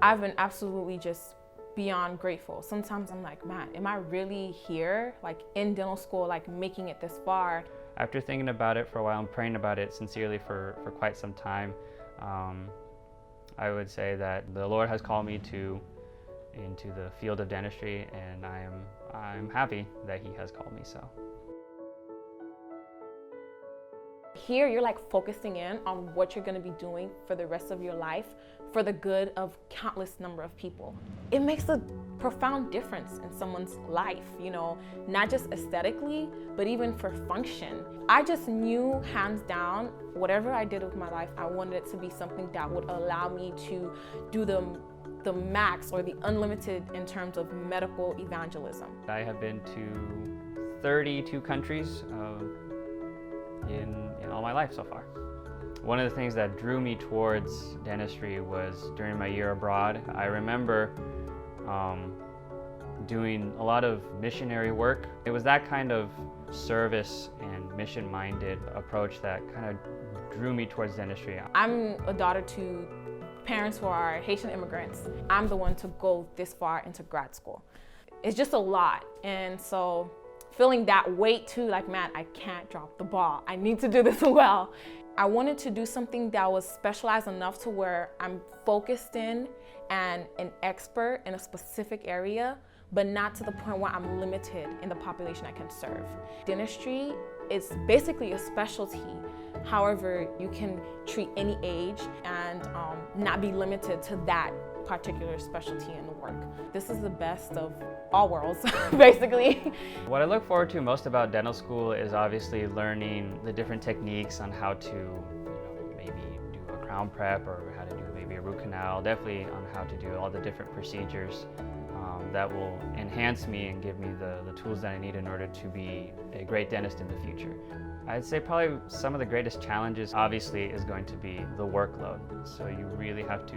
I've been absolutely just beyond grateful. Sometimes I'm like, man, am I really here, like in dental school, like making it this far? After thinking about it for a while and praying about it sincerely for quite some time, I would say that the Lord has called me into the field of dentistry, and I'm happy that He has called me so. Here, you're like focusing in on what you're gonna be doing for the rest of your life for the good of countless number of people. It makes a profound difference in someone's life, you know, not just aesthetically, but even for function. I just knew hands down, whatever I did with my life, I wanted it to be something that would allow me to do the max or the unlimited in terms of medical evangelism. I have been to 32 countries in all my life so far. One of the things that drew me towards dentistry was during my year abroad. I remember doing a lot of missionary work. It was that kind of service and mission-minded approach that kind of drew me towards dentistry. I'm a daughter to parents who are Haitian immigrants. I'm the one to go this far into grad school. It's just a lot, and so feeling that weight too, like, man, I can't drop the ball. I need to do this well. I wanted to do something that was specialized enough to where I'm focused in and an expert in a specific area, but not to the point where I'm limited in the population I can serve. Dentistry is basically a specialty. However, you can treat any age and not be limited to that particular specialty in the work. This is the best of all worlds, basically. What I look forward to most about dental school is obviously learning the different techniques on how to maybe do a crown prep or how to do maybe a root canal, definitely on how to do all the different procedures that will enhance me and give me the tools that I need in order to be a great dentist in the future. I'd say probably some of the greatest challenges obviously is going to be the workload. So you really have to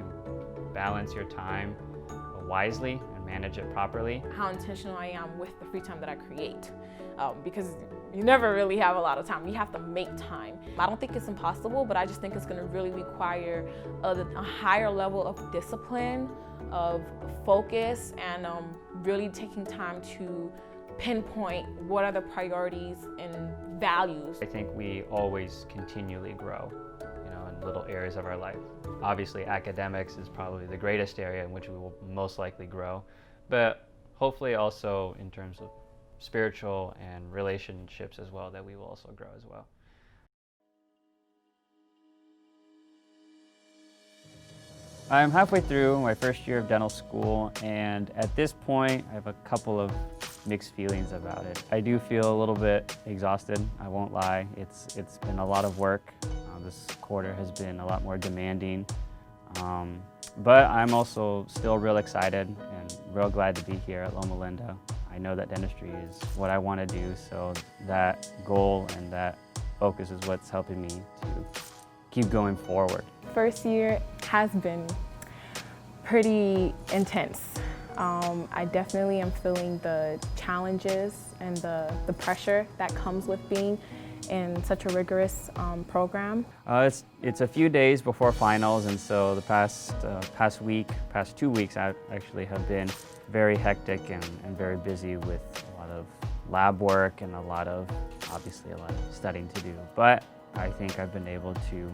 balance your time wisely and manage it properly. How intentional I am with the free time that I create, because you never really have a lot of time. You have to make time. I don't think it's impossible, but I just think it's going to really require a higher level of discipline, of focus, and really taking time to pinpoint what are the priorities and values. I think we always continually grow, in little areas of our life. Obviously, academics is probably the greatest area in which we will most likely grow, but hopefully also in terms of spiritual and relationships as well, that we will also grow as well. I'm halfway through my first year of dental school, and at this point I have a couple of mixed feelings about it. I do feel a little bit exhausted, I won't lie. It's been a lot of work. This quarter has been a lot more demanding, but I'm also still real excited and real glad to be here at Loma Linda. I know that dentistry is what I want to do, so that goal and that focus is what's helping me to keep going forward. First year has been pretty intense. I definitely am feeling the challenges and the pressure that comes with being in such a rigorous program. It's a few days before finals, and so the past 2 weeks I actually have been very hectic and very busy with a lot of lab work and obviously a lot of studying to do. But I think I've been able to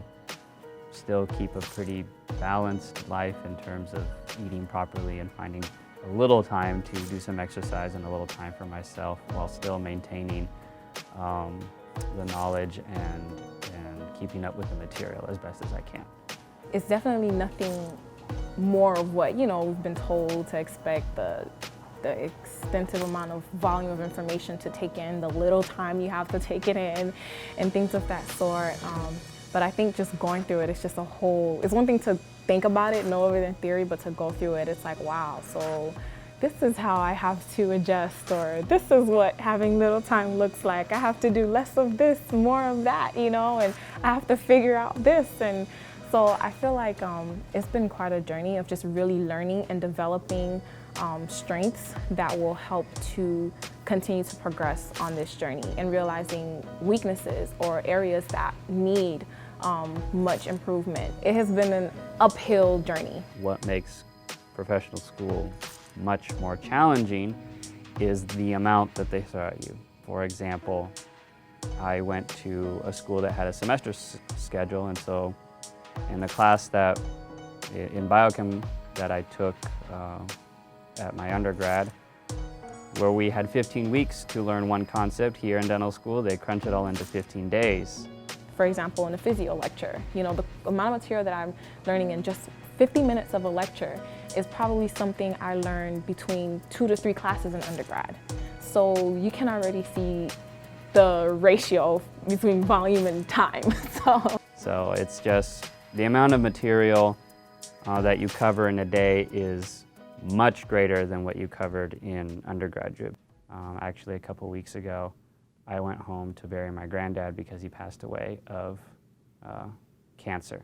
still keep a pretty balanced life in terms of eating properly and finding a little time to do some exercise and a little time for myself while still maintaining the knowledge and keeping up with the material as best as I can. It's definitely nothing more of what we've been told to expect, the extensive amount of volume of information to take in, the little time you have to take it in, and things of that sort. But I think just going through it, it's just it's one thing to think about it, know it in theory, but to go through it, it's like, wow, so this is how I have to adjust, or this is what having little time looks like. I have to do less of this, more of that, and I have to figure out this. And so I feel like it's been quite a journey of just really learning and developing strengths that will help to continue to progress on this journey, and realizing weaknesses or areas that need much improvement. It has been an uphill journey. What makes professional school much more challenging is the amount that they throw at you. For example, I went to a school that had a semester schedule, and so in the class that in biochem that I took at my undergrad, where we had 15 weeks to learn one concept, here in dental school they crunch it all into 15 days. For example, in a physio lecture, the amount of material that I'm learning in just 50 minutes of a lecture is probably something I learned between 2 to 3 classes in undergrad. So you can already see the ratio between volume and time. So it's just the amount of material that you cover in a day is much greater than what you covered in undergraduate. Actually, a couple weeks ago, I went home to bury my granddad because he passed away of cancer.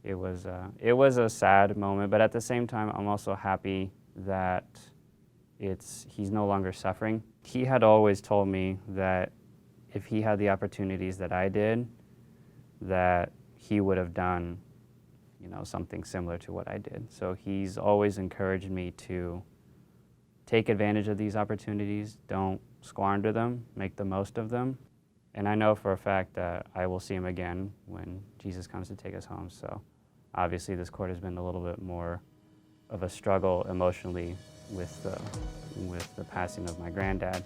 It was a sad moment, but at the same time, I'm also happy that he's no longer suffering. He had always told me that if he had the opportunities that I did, that he would have done, something similar to what I did. So he's always encouraged me to take advantage of these opportunities, don't squander them, make the most of them. And I know for a fact that I will see him again when Jesus comes to take us home. So obviously this court has been a little bit more of a struggle emotionally with the passing of my granddad.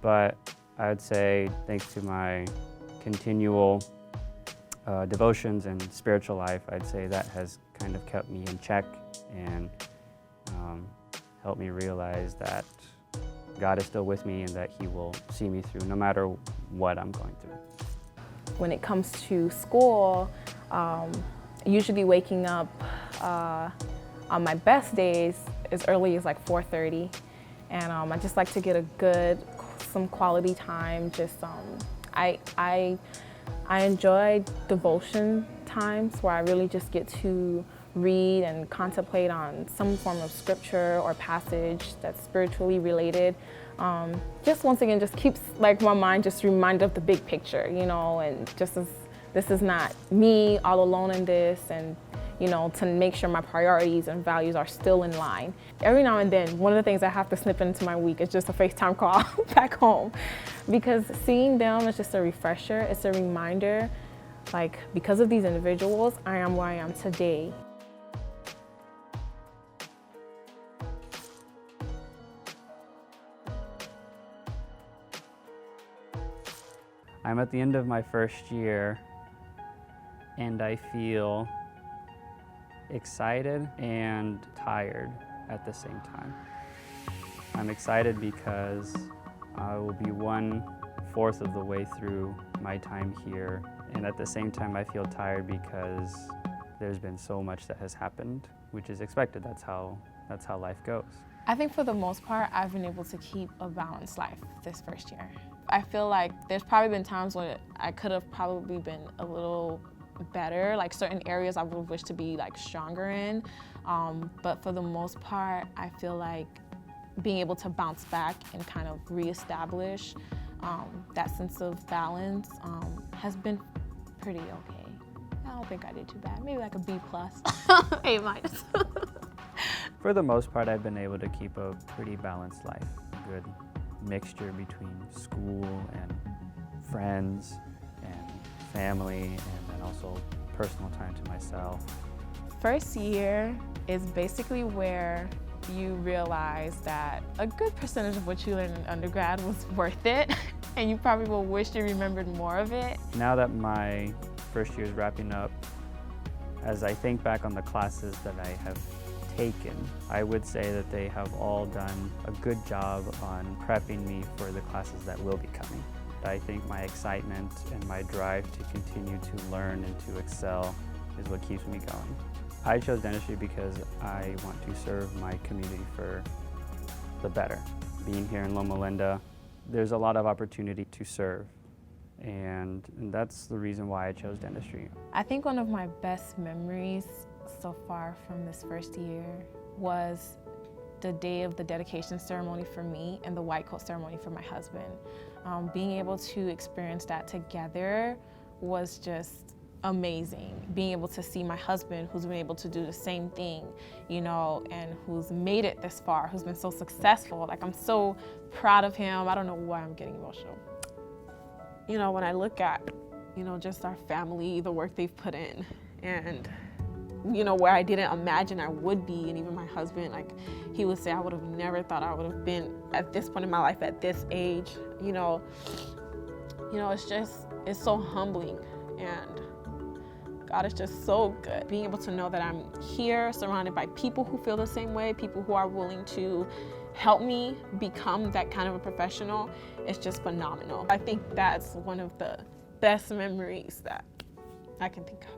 But I would say thanks to my continual devotions and spiritual life, I'd say that has kind of kept me in check and helped me realize that God is still with me and that He will see me through no matter what I'm going through. When it comes to school, usually waking up on my best days as early as like 4:30, and I just like to get some quality time. I enjoy devotion times where I really just get to read and contemplate on some form of scripture or passage that's spiritually related. Just once again, just keeps my mind just reminded of the big picture, and just as this is not me all alone in this, and to make sure my priorities and values are still in line. Every now and then, one of the things I have to snip into my week is just a FaceTime call back home, because seeing them is just a refresher. It's a reminder, because of these individuals, I am where I am today. I'm at the end of my first year, and I feel excited and tired at the same time. I'm excited because I will be 1/4 of the way through my time here, and at the same time I feel tired because there's been so much that has happened, which is expected. That's how life goes. I think for the most part, I've been able to keep a balanced life this first year. I feel like there's probably been times when I could have probably been a little better, certain areas I would have wished to be stronger in, but for the most part, I feel like being able to bounce back and kind of reestablish that sense of balance has been pretty okay. I don't think I did too bad. Maybe a B+, A-. For the most part, I've been able to keep a pretty balanced life, a good mixture between school and friends and family, and then also personal time to myself. First year is basically where you realize that a good percentage of what you learned in undergrad was worth it, and you probably will wish you remembered more of it. Now that my first year is wrapping up, as I think back on the classes that I have taken, I would say that they have all done a good job on prepping me for the classes that will be coming. I think my excitement and my drive to continue to learn and to excel is what keeps me going. I chose dentistry because I want to serve my community for the better. Being here in Loma Linda, there's a lot of opportunity to serve, and that's the reason why I chose dentistry. I think one of my best memories so far from this first year was the day of the dedication ceremony for me and the white coat ceremony for my husband. Being able to experience that together was just amazing. Being able to see my husband who's been able to do the same thing, you know, and who's made it this far, who's been so successful. Like, I'm so proud of him. I don't know why I'm getting emotional. You know, when I look at, you know, just our family, the work they've put in, and, you know, where I didn't imagine I would be, and even my husband, like, he would say, I would have never thought I would have been at this point in my life at this age, you know, it's so humbling, and God is just so good. Being able to know that I'm here surrounded by people who feel the same way, people who are willing to help me become that kind of a professional, it's just phenomenal. I think that's one of the best memories that I can think of.